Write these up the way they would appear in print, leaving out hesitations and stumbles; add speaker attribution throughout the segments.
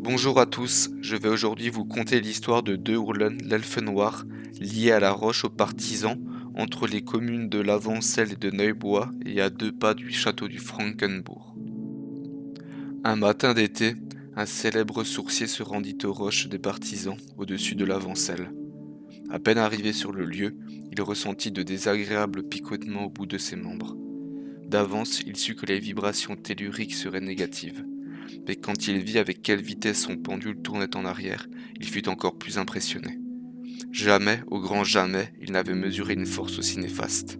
Speaker 1: Bonjour à tous, je vais aujourd'hui vous conter l'histoire de De Hurlen, l'elfe noir, lié à la roche aux partisans, entre les communes de Lavancelle et de Neubois et à 2 pas du château du Frankenbourg. Un matin d'été, un célèbre sourcier se rendit aux roches des partisans, au-dessus de Lavancelle. À peine arrivé sur le lieu, il ressentit de désagréables picotements au bout de ses membres. D'avance, il sut que les vibrations telluriques seraient négatives. Mais quand il vit avec quelle vitesse son pendule tournait en arrière, il fut encore plus impressionné. Jamais, au grand jamais, il n'avait mesuré une force aussi néfaste.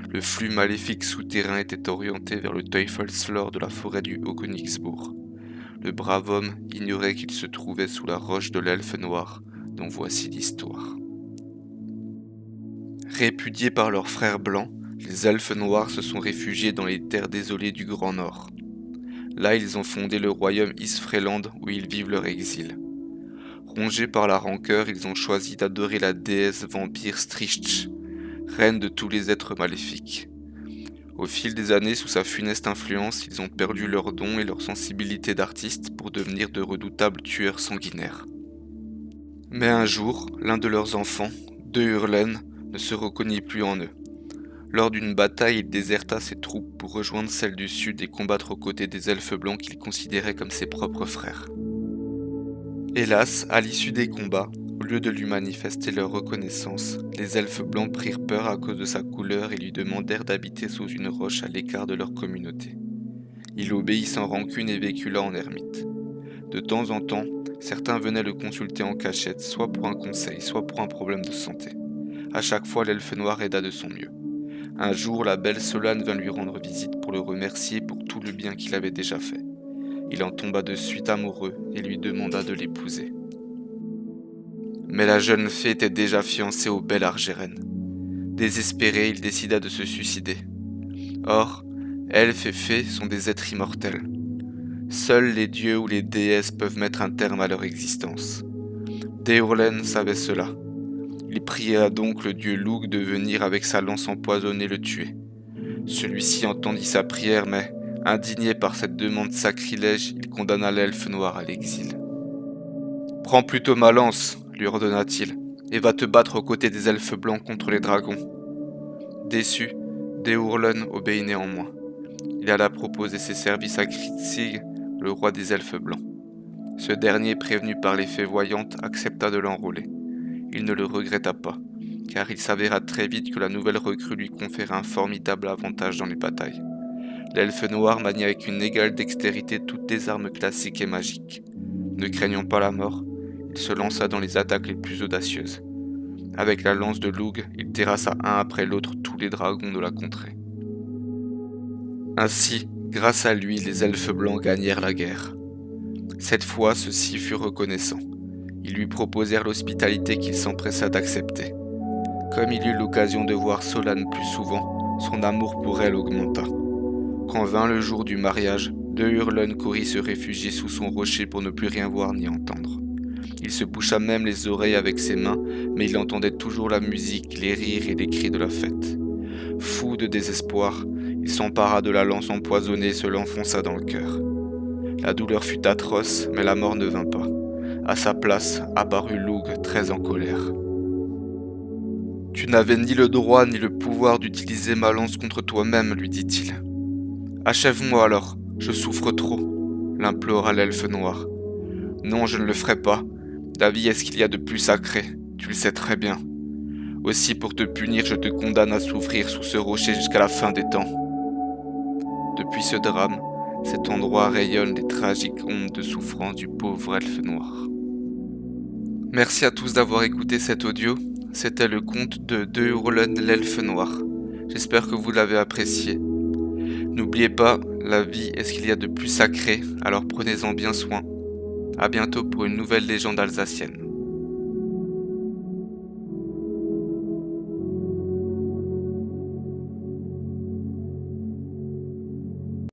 Speaker 1: Le flux maléfique souterrain était orienté vers le Teufelsflor de la forêt du Haut-Königsbourg. Le brave homme ignorait qu'il se trouvait sous la roche de l'elfe noir, dont voici l'histoire. Répudiés par leurs frères blancs, les elfes noirs se sont réfugiés dans les terres désolées du Grand Nord. Là, ils ont fondé le royaume Isfreland où ils vivent leur exil. Rongés par la rancœur, ils ont choisi d'adorer la déesse vampire Stricht, reine de tous les êtres maléfiques. Au fil des années, sous sa funeste influence, ils ont perdu leurs dons et leur sensibilité d'artistes pour devenir de redoutables tueurs sanguinaires. Mais un jour, l'un de leurs enfants, De Hurlen, ne se reconnut plus en eux. Lors d'une bataille, il déserta ses troupes pour rejoindre celles du sud et combattre aux côtés des elfes blancs qu'il considérait comme ses propres frères. Hélas, à l'issue des combats, au lieu de lui manifester leur reconnaissance, les elfes blancs prirent peur à cause de sa couleur et lui demandèrent d'habiter sous une roche à l'écart de leur communauté. Il obéit sans rancune et vécut là en ermite. De temps en temps, certains venaient le consulter en cachette, soit pour un conseil, soit pour un problème de santé. À chaque fois, l'elfe noir aida de son mieux. Un jour, la belle Solane vint lui rendre visite pour le remercier pour tout le bien qu'il avait déjà fait. Il en tomba de suite amoureux et lui demanda de l'épouser. Mais la jeune fée était déjà fiancée au bel Argeren. Désespéré, il décida de se suicider. Or, elfes et fées sont des êtres immortels. Seuls les dieux ou les déesses peuvent mettre un terme à leur existence. De Hurlen savait cela. Il pria donc le dieu Lugh de venir avec sa lance empoisonnée le tuer. Celui-ci entendit sa prière, mais, indigné par cette demande sacrilège, il condamna l'elfe noir à l'exil. « Prends plutôt ma lance, lui ordonna-t-il, et va te battre aux côtés des elfes blancs contre les dragons. » Déçu, De Hurlen obéit néanmoins. Il alla proposer ses services à Gritsig, le roi des elfes blancs. Ce dernier, prévenu par les fées voyantes, accepta de l'enrôler. Il ne le regretta pas, car il s'avéra très vite que la nouvelle recrue lui conférait un formidable avantage dans les batailles. L'elfe noir maniait avec une égale dextérité toutes les armes classiques et magiques. Ne craignant pas la mort, il se lança dans les attaques les plus audacieuses. Avec la lance de Lugh, il terrassa un après l'autre tous les dragons de la contrée. Ainsi, grâce à lui, les elfes blancs gagnèrent la guerre. Cette fois, ceux-ci furent reconnaissants. Ils lui proposèrent l'hospitalité qu'il s'empressa d'accepter. Comme il eut l'occasion de voir Solane plus souvent, son amour pour elle augmenta. Quand vint le jour du mariage, De Hurlen courut se réfugier sous son rocher pour ne plus rien voir ni entendre. Il se boucha même les oreilles avec ses mains, mais il entendait toujours la musique, les rires et les cris de la fête. Fou de désespoir, il s'empara de la lance empoisonnée et se l'enfonça dans le cœur. La douleur fut atroce, mais la mort ne vint pas. À sa place apparut Lugh, très en colère. « Tu n'avais ni le droit ni le pouvoir d'utiliser ma lance contre toi-même, lui dit-il. « Achève-moi alors, je souffre trop, l'implora l'elfe noir. Non, je ne le ferai pas. La vie est ce qu'il y a de plus sacré, tu le sais très bien. Aussi pour te punir, je te condamne à souffrir sous ce rocher jusqu'à la fin des temps. » Depuis ce drame, cet endroit rayonne des tragiques ondes de souffrance du pauvre elfe noir. Merci à tous d'avoir écouté cet audio. C'était le conte de Hurlen l'elfe noir. J'espère que vous l'avez apprécié. N'oubliez pas, la vie est ce qu'il y a de plus sacré, alors prenez-en bien soin. À bientôt pour une nouvelle légende alsacienne.